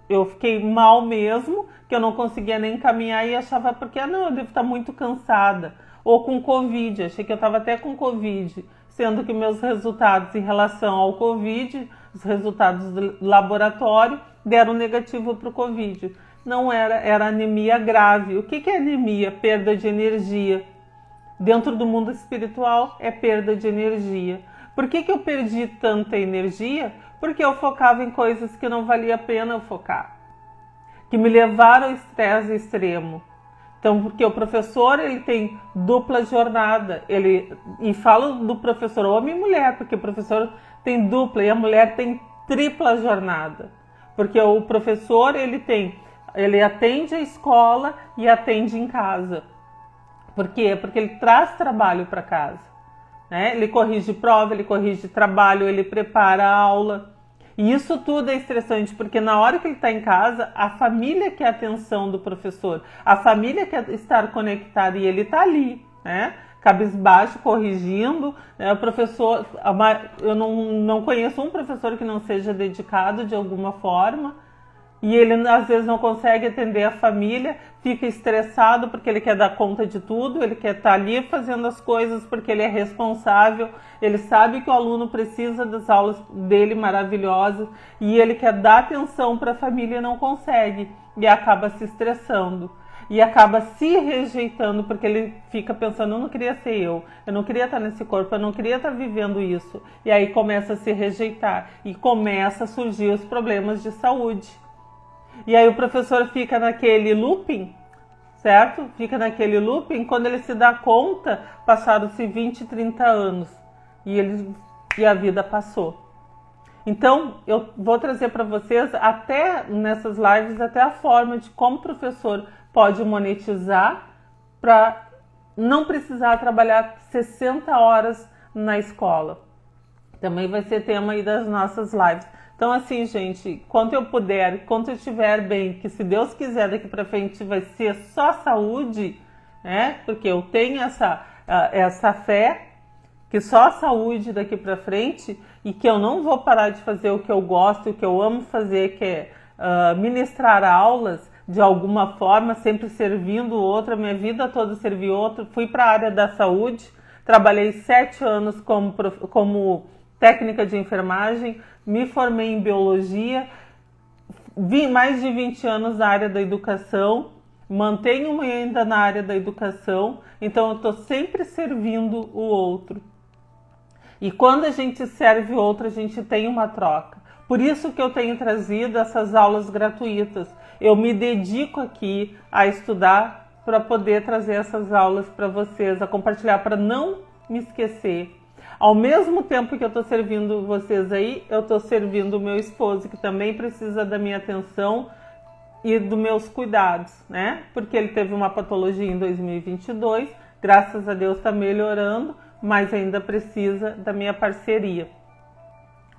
eu fiquei mal mesmo, que eu não conseguia nem caminhar e achava porque eu devo estar muito cansada. Ou com Covid, achei que eu estava até com Covid, sendo que meus resultados em relação ao Covid, os resultados do laboratório, deram negativo para o Covid. Não era anemia grave. O que é anemia? Perda de energia. Dentro do mundo espiritual é perda de energia. Por que eu perdi tanta energia? Porque eu focava em coisas que não valia a pena eu focar, que me levaram ao estresse extremo. Então, porque o professor ele tem dupla jornada, e falo do professor homem e mulher, porque o professor tem dupla e a mulher tem tripla jornada. Porque o professor ele atende a escola e atende em casa. Por quê? Porque ele traz trabalho para casa, né? Ele corrige prova, ele corrige trabalho, ele prepara a aula. E isso tudo é estressante, porque na hora que ele está em casa, a família quer a atenção do professor, a família quer estar conectada e ele está ali, né? Cabisbaixo, corrigindo, né? O professor, eu não conheço um professor que não seja dedicado de alguma forma. E ele às vezes não consegue atender a família, fica estressado porque ele quer dar conta de tudo, ele quer estar ali fazendo as coisas porque ele é responsável, ele sabe que o aluno precisa das aulas dele maravilhosas e ele quer dar atenção para a família e não consegue, e acaba se estressando. E acaba se rejeitando porque ele fica pensando, eu não queria ser eu não queria estar nesse corpo, eu não queria estar vivendo isso. E aí começa a se rejeitar e começa a surgir os problemas de saúde. E aí o professor fica naquele looping, certo? Fica naquele looping, quando ele se dá conta, passaram-se 20, 30 anos e a vida passou. Então, eu vou trazer para vocês, até nessas lives, até a forma de como o professor pode monetizar para não precisar trabalhar 60 horas na escola. Também vai ser tema aí das nossas lives. Então, assim, gente, quanto eu puder, quanto eu estiver bem, que se Deus quiser daqui para frente vai ser só saúde, né? Porque eu tenho essa fé que só saúde daqui para frente e que eu não vou parar de fazer o que eu gosto, o que eu amo fazer, que é ministrar aulas de alguma forma, sempre servindo o outro. A minha vida toda servi outro. Fui para a área da saúde, trabalhei 7 anos como técnica de enfermagem, me formei em biologia, mais de 20 anos na área da educação, mantenho ainda na área da educação, então eu estou sempre servindo o outro. E quando a gente serve o outro, a gente tem uma troca. Por isso que eu tenho trazido essas aulas gratuitas. Eu me dedico aqui a estudar para poder trazer essas aulas para vocês, a compartilhar, para não me esquecer. Ao mesmo tempo que eu estou servindo vocês aí, eu estou servindo o meu esposo, que também precisa da minha atenção e dos meus cuidados, né? Porque ele teve uma patologia em 2022 Graças a Deus está melhorando, mas ainda precisa da minha parceria.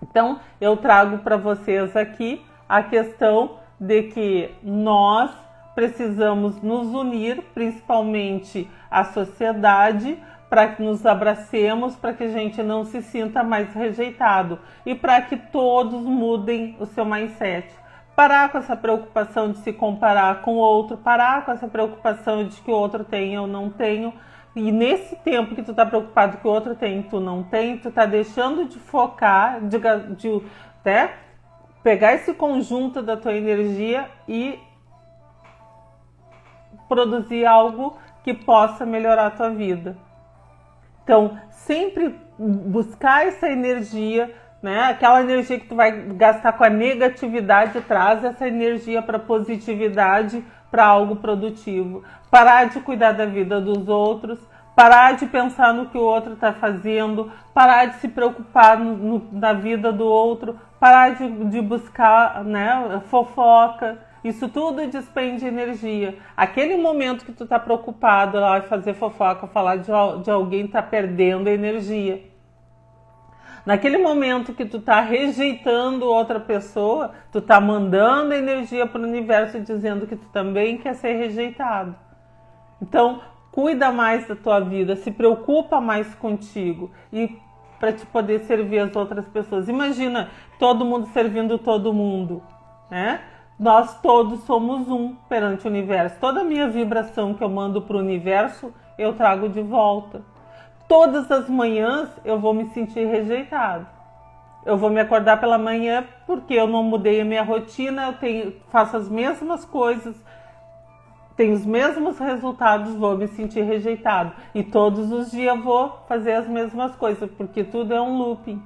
Então, eu trago para vocês aqui a questão de que nós precisamos nos unir, principalmente a sociedade, para que nos abracemos, para que a gente não se sinta mais rejeitado e para que todos mudem o seu mindset. Parar com essa preocupação de se comparar com o outro, parar com essa preocupação de que o outro tem e eu não tenho. E nesse tempo que tu tá preocupado que o outro tem e tu não tem, tu tá deixando de focar, de pegar esse conjunto da tua energia e produzir algo que possa melhorar a tua vida. Então, sempre buscar essa energia, né? Aquela energia que tu vai gastar com a negatividade, traz essa energia para positividade, para algo produtivo. Parar de cuidar da vida dos outros, parar de pensar no que o outro está fazendo, parar de se preocupar na vida do outro, parar de buscar, né, fofoca. Isso tudo despende energia. Aquele momento que tu tá preocupado lá em fazer fofoca, falar de alguém, tá perdendo energia. Naquele momento que tu tá rejeitando outra pessoa, tu tá mandando energia para o universo dizendo que tu também quer ser rejeitado. Então, cuida mais da tua vida, se preocupa mais contigo e para te poder servir as outras pessoas. Imagina todo mundo servindo todo mundo, né? Nós todos somos um perante o universo. Toda a minha vibração que eu mando para o universo, eu trago de volta. Todas as manhãs eu vou me sentir rejeitado. Eu vou me acordar pela manhã porque eu não mudei a minha rotina, faço as mesmas coisas, tenho os mesmos resultados, vou me sentir rejeitado. E todos os dias vou fazer as mesmas coisas, porque tudo é um looping.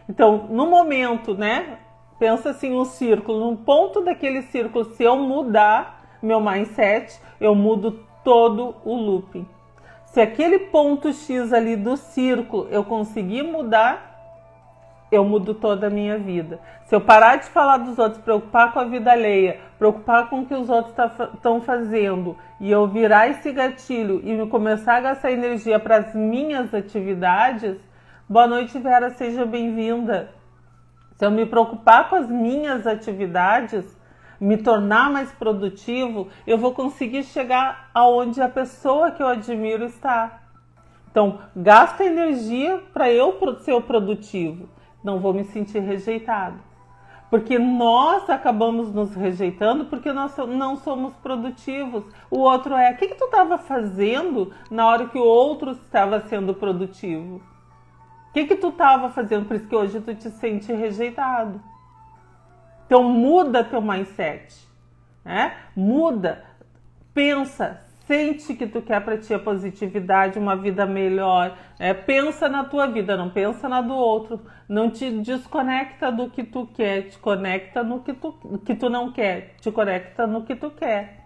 Então, no momento, né? Pensa assim, um círculo, no ponto daquele círculo, se eu mudar meu mindset, eu mudo todo o looping. Se aquele ponto X ali do círculo eu conseguir mudar, eu mudo toda a minha vida. Se eu parar de falar dos outros, preocupar com a vida alheia, preocupar com o que os outros estão fazendo, e eu virar esse gatilho e começar a gastar energia para as minhas atividades, boa noite, Vera, seja bem-vinda. Se eu me preocupar com as minhas atividades, me tornar mais produtivo, eu vou conseguir chegar aonde a pessoa que eu admiro está. Então, gasta energia para eu ser produtivo. Não vou me sentir rejeitado. Porque nós acabamos nos rejeitando porque nós não somos produtivos. O outro o que tu estava fazendo na hora que o outro estava sendo produtivo? O que tu estava fazendo? Por isso que hoje tu te sente rejeitado. Então muda teu mindset, né? Muda, pensa, sente que tu quer para ti a positividade, uma vida melhor. Pensa na tua vida, não pensa na do outro. Não te desconecta do que tu quer, te conecta no que tu não quer, te conecta no que tu quer.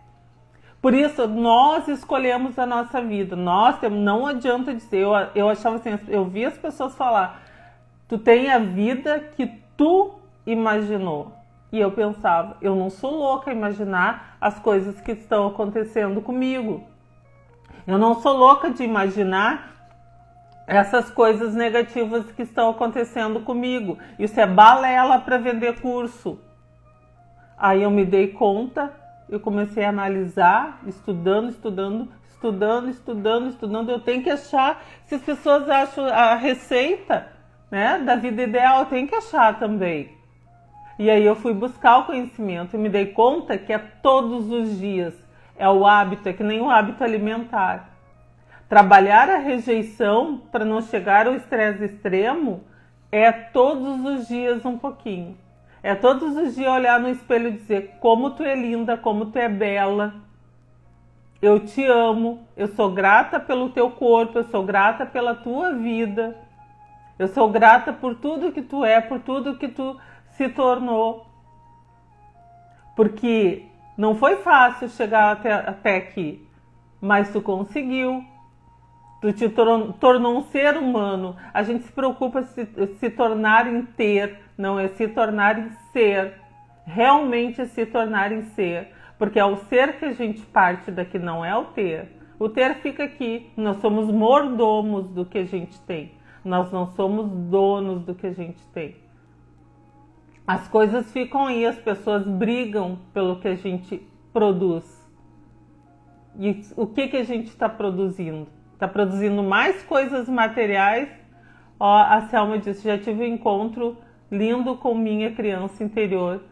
Por isso, nós escolhemos a nossa vida. Não adianta dizer, eu achava assim, eu vi as pessoas falar, tu tem a vida que tu imaginou. E eu pensava, eu não sou louca a imaginar as coisas que estão acontecendo comigo. Eu não sou louca de imaginar essas coisas negativas que estão acontecendo comigo. Isso é balela para vender curso. Aí eu me dei conta, eu comecei a analisar, estudando. Eu tenho que achar, se as pessoas acham a receita, né, da vida ideal, eu tenho que achar também. E aí eu fui buscar o conhecimento e me dei conta que é todos os dias. É o hábito, é que nem o hábito alimentar. Trabalhar a rejeição para não chegar ao estresse extremo é todos os dias um pouquinho. É todos os dias olhar no espelho e dizer como tu é linda, como tu é bela. Eu te amo, eu sou grata pelo teu corpo, eu sou grata pela tua vida. Eu sou grata por tudo que tu é, por tudo que tu se tornou. Porque não foi fácil chegar até aqui, mas tu conseguiu. Tu te tornou um ser humano. A gente se preocupa se tornar em ter, não é se tornar em ser. Realmente se tornar em ser. Porque é o ser que a gente parte daqui, não é o ter. O ter fica aqui. Nós somos mordomos do que a gente tem. Nós não somos donos do que a gente tem. As coisas ficam aí, as pessoas brigam pelo que a gente produz. E o que a gente está produzindo? Está produzindo mais coisas materiais? Ó, a Selma disse, já tive um encontro lindo com minha criança interior.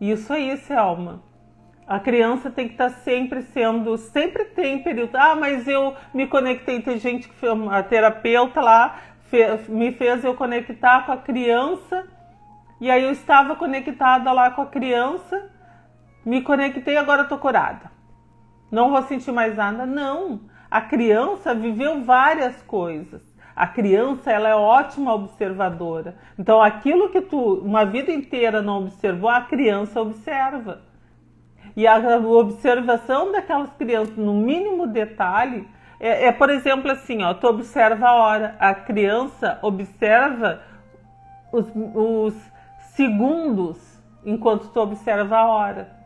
Isso aí, Selma. A criança tem que estar sempre tem período. Ah, mas eu me conectei, tem gente que foi a terapeuta lá, me fez eu conectar com a criança, e aí eu estava conectada lá com a criança, me conectei, agora estou curada. Não vou sentir mais nada. Não, a criança viveu várias coisas. A criança, ela é ótima observadora. Então, aquilo que tu uma vida inteira não observou, a criança observa. E a observação daquelas crianças, no mínimo detalhe, por exemplo, assim, ó, tu observa a hora. A criança observa os segundos enquanto tu observa a hora.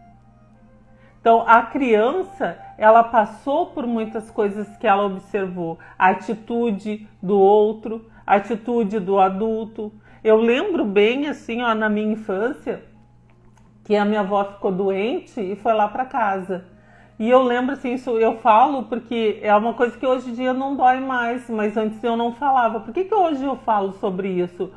Então, a criança, ela passou por muitas coisas que ela observou. A atitude do outro, a atitude do adulto. Eu lembro bem, assim, ó, na minha infância, que a minha avó ficou doente e foi lá para casa. E eu lembro, assim, isso eu falo porque é uma coisa que hoje em dia não dói mais, mas antes eu não falava. Por que hoje eu falo sobre isso?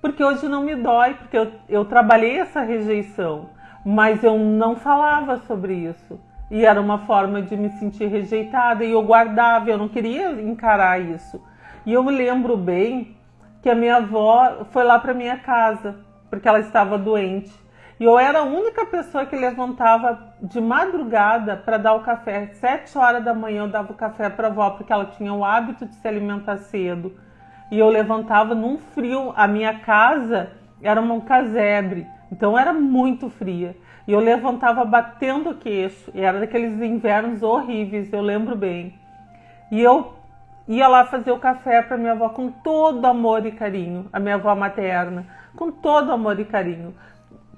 Porque hoje não me dói, porque eu trabalhei essa rejeição. Mas eu não falava sobre isso. E era uma forma de me sentir rejeitada. E eu guardava, eu não queria encarar isso. E eu me lembro bem que a minha avó foi lá para minha casa, porque ela estava doente. E eu era a única pessoa que levantava de madrugada para dar o café. 7 horas da manhã eu dava o café para a avó, porque ela tinha o hábito de se alimentar cedo. E eu levantava num frio. A minha casa era um casebre. Então era muito fria. E eu levantava batendo o queixo. E era daqueles invernos horríveis, eu lembro bem. E eu ia lá fazer o café para minha avó com todo amor e carinho. A minha avó materna, com todo amor e carinho.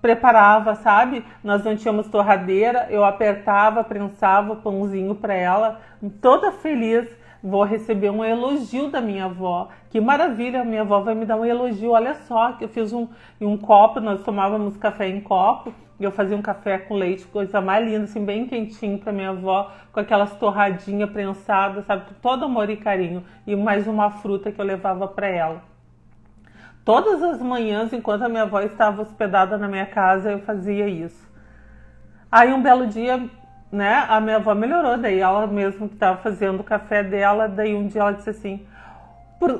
Preparava, sabe? Nós não tínhamos torradeira. Eu apertava, prensava pãozinho para ela. Toda feliz. Vou receber um elogio da minha avó. Que maravilha, minha avó vai me dar um elogio. Olha só, que eu fiz um copo, nós tomávamos café em copo. E eu fazia um café com leite, coisa mais linda, assim, bem quentinho para minha avó. Com aquelas torradinhas prensadas, sabe? Todo amor e carinho. E mais uma fruta que eu levava para ela. Todas as manhãs, enquanto a minha avó estava hospedada na minha casa, eu fazia isso. Aí um belo dia, né, a minha avó melhorou, daí ela mesmo que estava fazendo o café dela, daí um dia ela disse assim,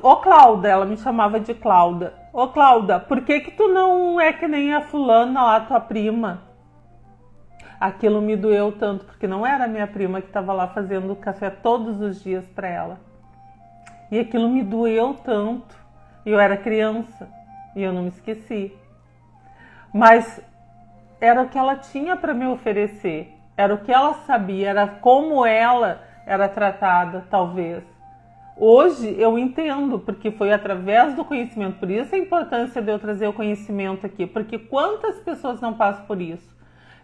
ô Cláudia, ela me chamava de Cláudia, ô Cláudia, por que tu não é que nem a fulana lá, tua prima? Aquilo me doeu tanto, porque não era a minha prima que estava lá fazendo o café todos os dias para ela. E aquilo me doeu tanto, eu era criança, e eu não me esqueci. Mas era o que ela tinha para me oferecer. Era o que ela sabia, era como ela era tratada, talvez. Hoje eu entendo, porque foi através do conhecimento. Por isso a importância de eu trazer o conhecimento aqui, porque quantas pessoas não passam por isso?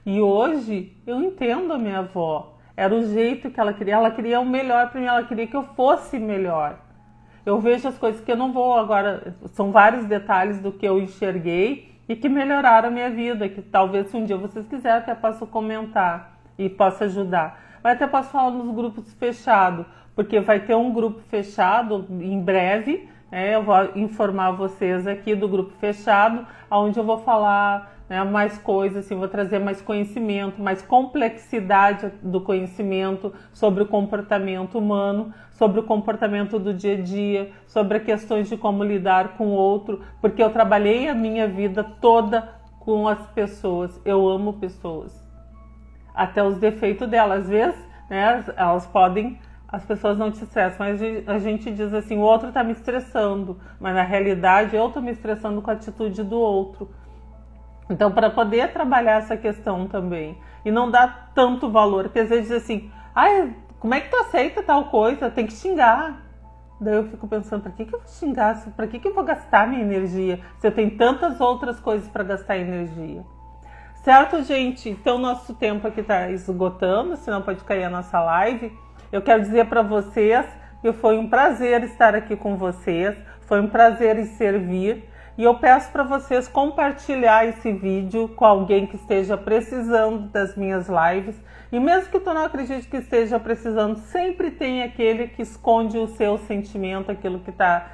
E hoje eu entendo a minha avó. Era o jeito que ela queria o melhor para mim, ela queria que eu fosse melhor. Eu vejo as coisas que eu não vou agora, são vários detalhes do que eu enxerguei e que melhoraram a minha vida, que talvez se um dia vocês quiserem até posso comentar e possa ajudar. Mas até posso falar nos grupos fechados, porque vai ter um grupo fechado em breve, eu vou informar vocês aqui do grupo fechado, onde eu vou falar mais coisas, assim, vou trazer mais conhecimento, mais complexidade do conhecimento sobre o comportamento humano, sobre o comportamento do dia a dia, sobre as questões de como lidar com o outro, porque eu trabalhei a minha vida toda com as pessoas, eu amo pessoas. Até os defeitos delas, às vezes, elas podem, as pessoas não te estressam, mas a gente diz assim, o outro está me estressando, mas na realidade eu estou me estressando com a atitude do outro. Então, para poder trabalhar essa questão também, e não dar tanto valor, porque às vezes diz assim, como é que tu aceita tal coisa? Tem que xingar. Daí eu fico pensando, para que eu vou xingar? Para que eu vou gastar minha energia? Se eu tenho tantas outras coisas para gastar energia. Certo, gente? Então, nosso tempo aqui está esgotando, senão pode cair a nossa live. eu quero dizer para vocês que foi um prazer estar aqui com vocês, foi um prazer em servir. E eu peço para vocês compartilhar esse vídeo com alguém que esteja precisando das minhas lives. E mesmo que tu não acredite que esteja precisando, sempre tem aquele que esconde o seu sentimento, aquilo que está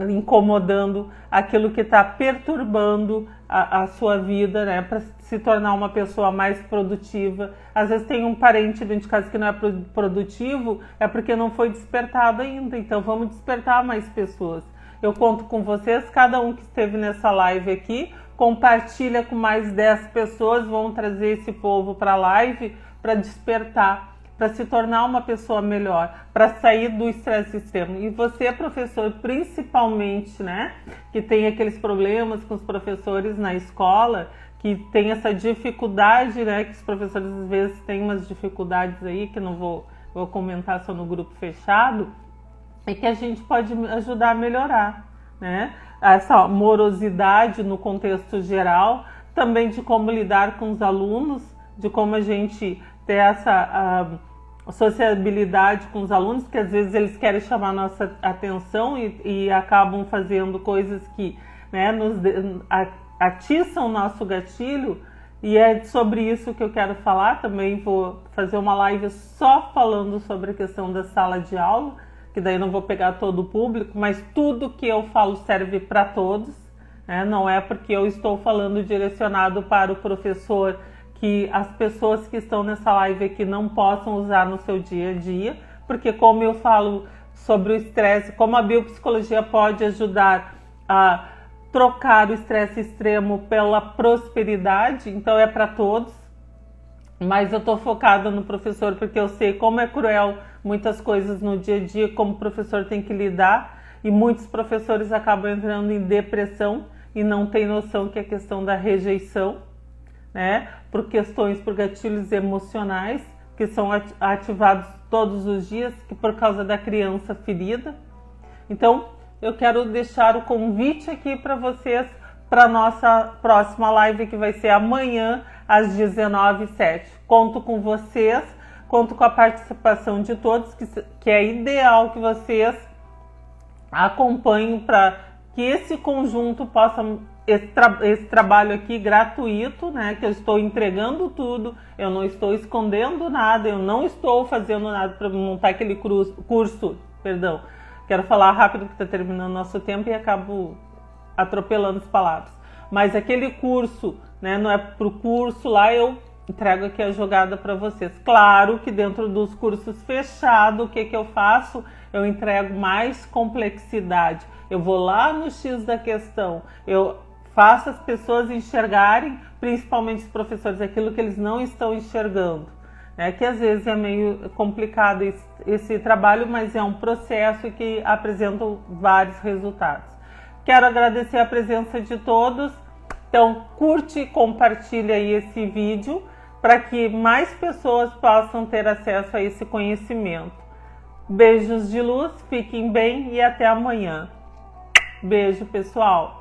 incomodando, aquilo que está perturbando a sua vida, né, para se tornar uma pessoa mais produtiva. Às vezes tem um parente dentro de casa que não é produtivo, é porque não foi despertado ainda. Então vamos despertar mais pessoas. Eu conto com vocês, cada um que esteve nessa live aqui, compartilha com mais 10 pessoas, vão trazer esse povo para a live para despertar, para se tornar uma pessoa melhor, para sair do estresse extremo. E você, professor, principalmente, né, que tem aqueles problemas com os professores na escola, que tem essa dificuldade, né, que os professores às vezes têm umas dificuldades aí, que não vou comentar só no grupo fechado, e que a gente pode ajudar a melhorar, né? Essa morosidade no contexto geral, também de como lidar com os alunos, de como a gente ter essa sociabilidade com os alunos, que às vezes eles querem chamar nossa atenção e acabam fazendo coisas que, né, atiçam o nosso gatilho, e é sobre isso que eu quero falar. Também vou fazer uma live só falando sobre a questão da sala de aula, que daí não vou pegar todo o público, mas tudo que eu falo serve para todos, né? Não é porque eu estou falando direcionado para o professor que as pessoas que estão nessa live aqui não possam usar no seu dia a dia, porque como eu falo sobre o estresse, como a biopsicologia pode ajudar a trocar o estresse extremo pela prosperidade, então é para todos. Mas eu estou focada no professor porque eu sei como é cruel muitas coisas no dia a dia, como o professor tem que lidar, e muitos professores acabam entrando em depressão e não tem noção que é a questão da rejeição, né, por gatilhos emocionais que são ativados todos os dias, que por causa da criança ferida. Então, eu quero deixar o convite aqui para vocês para a nossa próxima live, que vai ser amanhã às 19h07. Conto com vocês, conto com a participação de todos, que é ideal que vocês acompanhem para que esse conjunto possa, esse trabalho aqui gratuito, né, que eu estou entregando tudo, eu não estou escondendo nada, eu não estou fazendo nada para montar aquele curso, perdão, quero falar rápido que está terminando nosso tempo e acabo atropelando as palavras. Mas aquele curso, né, não é para o curso lá, eu entrego aqui a jogada para vocês. Claro que dentro dos cursos fechados, o que eu faço? Eu entrego mais complexidade. Eu vou lá no X da questão, eu faço as pessoas enxergarem, principalmente os professores, aquilo que eles não estão enxergando. Né? Que às vezes é meio complicado esse trabalho, mas é um processo que apresenta vários resultados. Quero agradecer a presença de todos. Então, curte e compartilha aí esse vídeo para que mais pessoas possam ter acesso a esse conhecimento. Beijos de luz, fiquem bem e até amanhã. Beijo, pessoal!